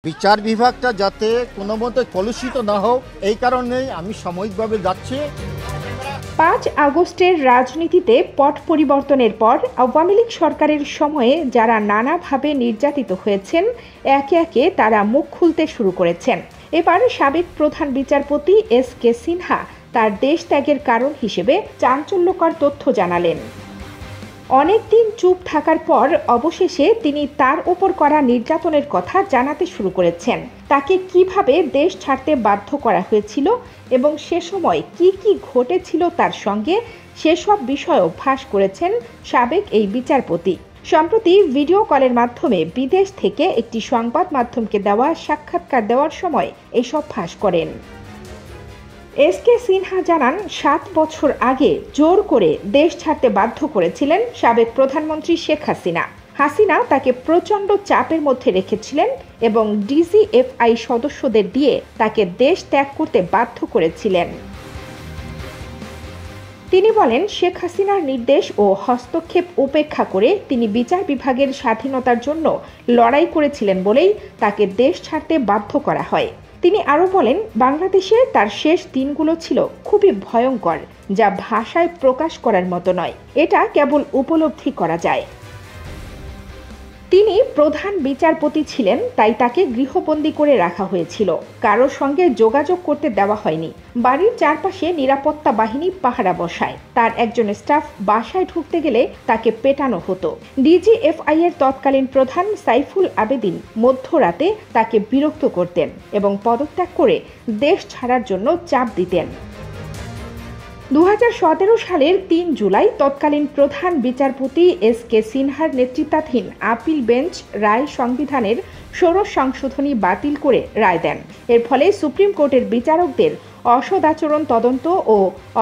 বিচার বিভাগটা যাতে কোনো মতে কলুষিত না হোক এই কারণেই আমি সাময়িকভাবে যাচ্ছি। ৫ আগস্টের রাজনীতিতে পট পরিবর্তনের পর আওয়ামী লীগ সরকারের সময়ে যারা নানাভাবে নির্যাতিত হয়েছেন একে একে তারা মুখ খুলতে শুরু করেছেন। এবার সাবেক প্রধান বিচারপতি এস.কে. সিনহা তার দেশ ত্যাগের কারণ হিসেবে চাঞ্চল্যকর তথ্য জানালেন। অনেকদিন চুপ থাকার পর অবশেষে তিনি তার উপর করা নির্যাতনের কথা জানাতে শুরু করেছেন। তাকে কিভাবে দেশ ছাড়তে বাধ্য করা হয়েছিল এবং সে সময় কি কি ঘটেছিল তার সঙ্গে সেসব বিষয়ও ফাঁস করেছেন সাবেক এই বিচারপতি। সম্প্রতি ভিডিও কলের মাধ্যমে বিদেশ থেকে একটি সংবাদ মাধ্যমকে দেওয়া সাক্ষাৎকার দেওয়ার সময় এসব ফাঁস করেন। এস.কে. সিনহা জানান, ৭ বছর আগে জোর করে দেশ ছাড়তে বাধ্য করেছিলেন সাবেক প্রধানমন্ত্রী শেখ হাসিনা। হাসিনা তাকে প্রচণ্ড চাপের মধ্যে রেখেছিলেন এবং ডিজিএফআই সদস্যদের দিয়ে তাকে দেশ ত্যাগ করতে বাধ্য করেছিলেন। তিনি বলেন, শেখ হাসিনার নির্দেশ ও হস্তক্ষেপ উপেক্ষা করে তিনি বিচার বিভাগের স্বাধীনতার জন্য লড়াই করেছিলেন বলেই তাকে দেশ ছাড়তে বাধ্য করা হয়। তিনি আরও বলেন, বাংলাদেশে তার শেষ দিনগুলো ছিল খুবই ভয়ঙ্কর, যা ভাষায় প্রকাশ করার মতো নয়। এটা কেবল উপলব্ধি করা যায়। তিনি প্রধান বিচারপতি ছিলেন, তাই তাকে গৃহবন্দী করে রাখা হয়েছিল। কারোর সঙ্গে যোগাযোগ করতে দেওয়া হয়নি। বাড়ির চারপাশে নিরাপত্তা বাহিনী পাহারা বসায়। তার একজন স্টাফ বাসায় ঢুকতে গেলে তাকে পেটানো হতো। ডিজিএফআই এর তৎকালীন প্রধান সাইফুল আবেদিন মধ্যরাতে তাকে বিরক্ত করতেন এবং পদত্যাগ করে দেশ ছাড়ার জন্য চাপ দিতেন। ২০১৭ সালের ৩ জুলাই তৎকালীন প্রধান বিচারপতি এস.কে. সিনহার নেতৃত্বাধীন আপিল বেঞ্চ রায় সংবিধানের ১৬ সংশোধনী বাতিল করে রায় দেন। এর ফলে সুপ্রিম কোর্টের বিচারকদের অসদাচরণ তদন্ত ও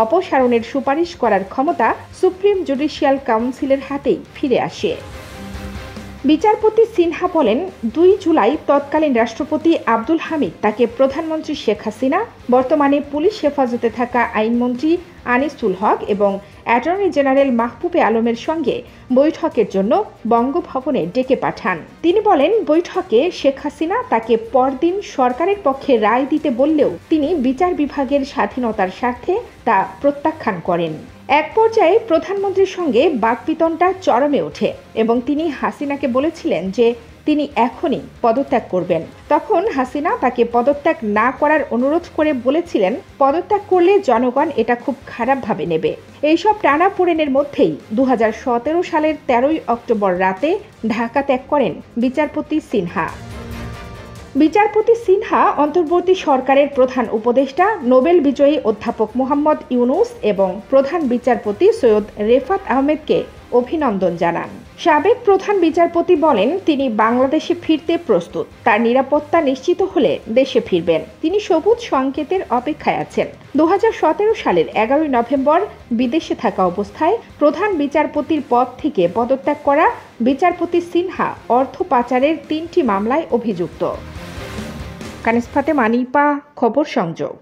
অপসারণের সুপারিশ করার ক্ষমতা সুপ্রিম জুডিশিয়াল কাউন্সিলের হাতেই ফিরে আসে। বিচারপতি সিনহা বলেন, ২ জুলাই তৎকালীন রাষ্ট্রপতি আব্দুল হামিদ তাকে প্রধানমন্ত্রী শেখ হাসিনা, বর্তমানে পুলিশ হেফাজতে থাকা আইনমন্ত্রী আনিসুল হক এবং অ্যাটর্নি জেনারেল মাহবুবে আলমের সঙ্গে বৈঠকের জন্য বঙ্গভবনে ডেকে পাঠান। তিনি বলেন, বৈঠকে শেখ হাসিনা তাকে পরদিন সরকারের পক্ষে রায় দিতে বললেও তিনি বিচার বিভাগের স্বাধীনতার স্বার্থে তা প্রত্যাখ্যান করেন। এক পর্যায়ে প্রধানমন্ত্রীর সঙ্গে বাকবিতণ্ডা চরমে ওঠে এবং তিনি হাসিনাকে বলেছিলেন যে তিনি এখনই পদত্যাগ করবেন। তখন হাসিনা তাকে পদত্যাগ না করার অনুরোধ করে বলেছিলেন, পদত্যাগ করলে জনগণ এটা খুব খারাপভাবে নেবে। এইসব টানাপোড়েনের মধ্যেই ২০১৭ সালের ১৩ অক্টোবর রাতে ঢাকা ত্যাগ করেন বিচারপতি সিনহা। বিচারপতি সিনহা অন্তর্বর্তী সরকারের প্রধান উপদেষ্টা নোবেল বিজয়ী অধ্যাপক মোহাম্মদ ইউনুস এবং প্রধান বিচারপতি সৈয়দ রেফাত আহমেদকে অভিনন্দন জানান। সাবেক প্রধান বিচারপতি বলেন, তিনি বাংলাদেশে ফিরতে প্রস্তুত। তার নিরাপত্তা নিশ্চিত হলে দেশে ফিরবেন। তিনি সবুজ সংকেতের অপেক্ষায় আছেন। ২০১৭ সালের ১১ নভেম্বর বিদেশে থাকা অবস্থায় প্রধান বিচারপতির পদ থেকে পদত্যাগ করা বিচারপতি সিনহা অর্থ পাচারের ৩টি মামলায় অভিযুক্ত। কানিজ ফাতেমা, নিপা, খবর সংযোগ।